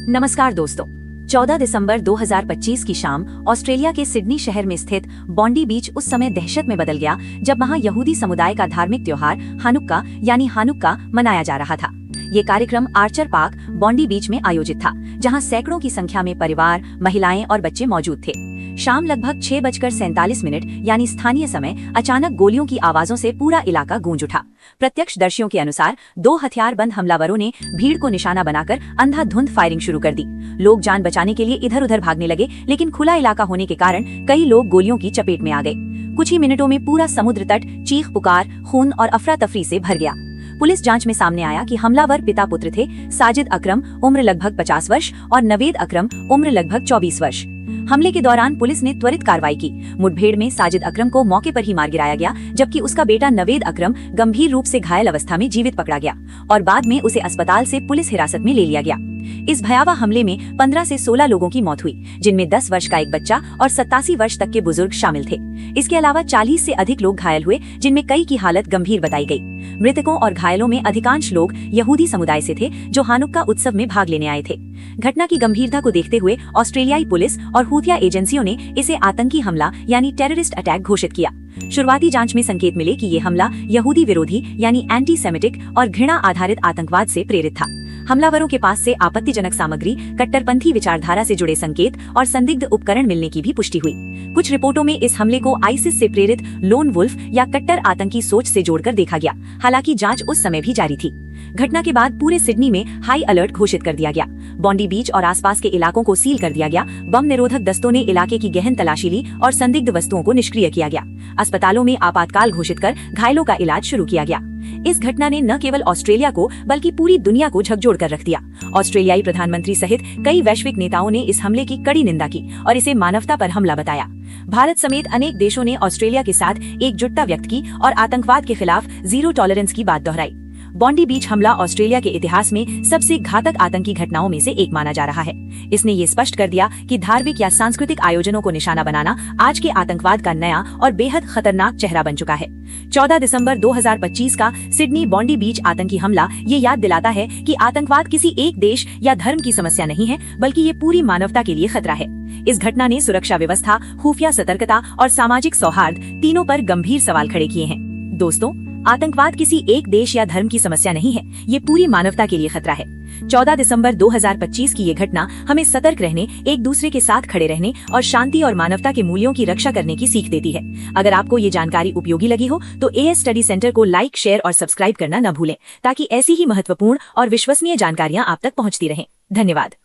नमस्कार दोस्तों। 14 दिसंबर 2025 की शाम ऑस्ट्रेलिया के सिडनी शहर में स्थित बॉन्डी बीच उस समय दहशत में बदल गया जब वहां यहूदी समुदाय का धार्मिक त्योहार हानुक्का मनाया जा रहा था। ये कार्यक्रम आर्चर पार्क बॉन्डी बीच में आयोजित था, जहां सैकड़ों की संख्या में परिवार, महिलाएं और बच्चे मौजूद थे। शाम लगभग 6:47 यानी स्थानीय समय अचानक गोलियों की आवाजों से पूरा इलाका गूंज उठा। प्रत्यक्षदर्शियों के अनुसार 2 हथियारबंद हमलावरों ने भीड़ को निशाना बनाकर अंधाधुंध फायरिंग शुरू कर दी। लोग जान बचाने के लिए इधर उधर भागने लगे, लेकिन खुला इलाका होने के कारण कई लोग गोलियों की चपेट में आ गए। कुछ ही मिनटों में पूरा समुद्र तट चीख पुकार, खून और अफरा तफरी से भर गया। पुलिस जांच में सामने आया कि हमलावर पिता पुत्र थे, साजिद अकरम उम्र लगभग 50 वर्ष और नवेद अकरम उम्र लगभग 24 वर्ष। हमले के दौरान पुलिस ने त्वरित कार्रवाई की। मुठभेड़ में साजिद अकरम को मौके पर ही मार गिराया गया, जबकि उसका बेटा नवेद अकरम गंभीर रूप से घायल अवस्था में जीवित पकड़ा गया और बाद में उसे अस्पताल से पुलिस हिरासत में ले लिया गया। इस भयावह हमले में 15 से 16 लोगों की मौत हुई, जिनमें 10 वर्ष का एक बच्चा और 87 वर्ष तक के बुजुर्ग शामिल थे। इसके अलावा 40 से अधिक लोग घायल हुए, जिनमें कई की हालत गंभीर बताई गई। मृतकों और घायलों में अधिकांश लोग यहूदी समुदाय से थे, जो हानुक्का उत्सव में भाग लेने आए थे। घटना की गंभीरता को देखते हुए ऑस्ट्रेलियाई पुलिस और हूथिया एजेंसियों ने इसे आतंकी हमला यानी टेररिस्ट अटैक घोषित किया। शुरुआती जांच में संकेत मिले कि ये हमला यहूदी विरोधी यानी एंटी सेमिटिक और घृणा आधारित आतंकवाद से प्रेरित था। हमलावरों के पास से आपत्तिजनक सामग्री, कट्टरपंथी विचारधारा से जुड़े संकेत और संदिग्ध उपकरण मिलने की भी पुष्टि हुई। कुछ रिपोर्टों में इस हमले को आईसिस से प्रेरित लोन वुल्फ या कट्टर आतंकी सोच से जोड़कर देखा गया। हालांकि जांच उस समय भी जारी थी। घटना के बाद पूरे सिडनी में हाई अलर्ट घोषित कर दिया गया। बॉन्डी बीच और आसपास के इलाकों को सील कर दिया गया। बम निरोधक दस्तों ने इलाके की गहन तलाशी ली और संदिग्ध वस्तुओं को निष्क्रिय किया गया। अस्पतालों में आपातकाल घोषित कर घायलों का इलाज शुरू किया गया। इस घटना ने न केवल ऑस्ट्रेलिया को बल्कि पूरी दुनिया को झकझोर कर रख दिया। ऑस्ट्रेलियाई प्रधानमंत्री सहित कई वैश्विक नेताओं ने इस हमले की कड़ी निंदा की और इसे मानवता पर हमला बताया। भारत समेत अनेक देशों ने ऑस्ट्रेलिया के साथ एकजुटता व्यक्त की और आतंकवाद के खिलाफ जीरो टॉलरेंस की बात दोहराई। बॉन्डी बीच हमला ऑस्ट्रेलिया के इतिहास में सबसे घातक आतंकी घटनाओं में से एक माना जा रहा है। इसने ये स्पष्ट कर दिया कि धार्मिक या सांस्कृतिक आयोजनों को निशाना बनाना आज के आतंकवाद का नया और बेहद खतरनाक चेहरा बन चुका है। 14 दिसंबर 2025 का सिडनी बॉन्डी बीच आतंकी हमला ये याद दिलाता है कि आतंकवाद किसी एक देश या धर्म की समस्या नहीं है, बल्कि ये पूरी मानवता के लिए खतरा है। इस घटना ने सुरक्षा व्यवस्था, खुफिया सतर्कता और सामाजिक सौहार्द तीनों पर गंभीर सवाल खड़े किए हैं। दोस्तों, आतंकवाद किसी एक देश या धर्म की समस्या नहीं है, ये पूरी मानवता के लिए खतरा है। 14 दिसंबर 2025 की ये घटना हमें सतर्क रहने, एक दूसरे के साथ खड़े रहने और शांति और मानवता के मूल्यों की रक्षा करने की सीख देती है। अगर आपको ये जानकारी उपयोगी लगी हो तो एएस स्टडी सेंटर को लाइक, शेयर और सब्सक्राइब करना न भूलें, ताकि ऐसी ही महत्वपूर्ण और विश्वसनीय जानकारियां आप तक पहुंचती रहें। धन्यवाद।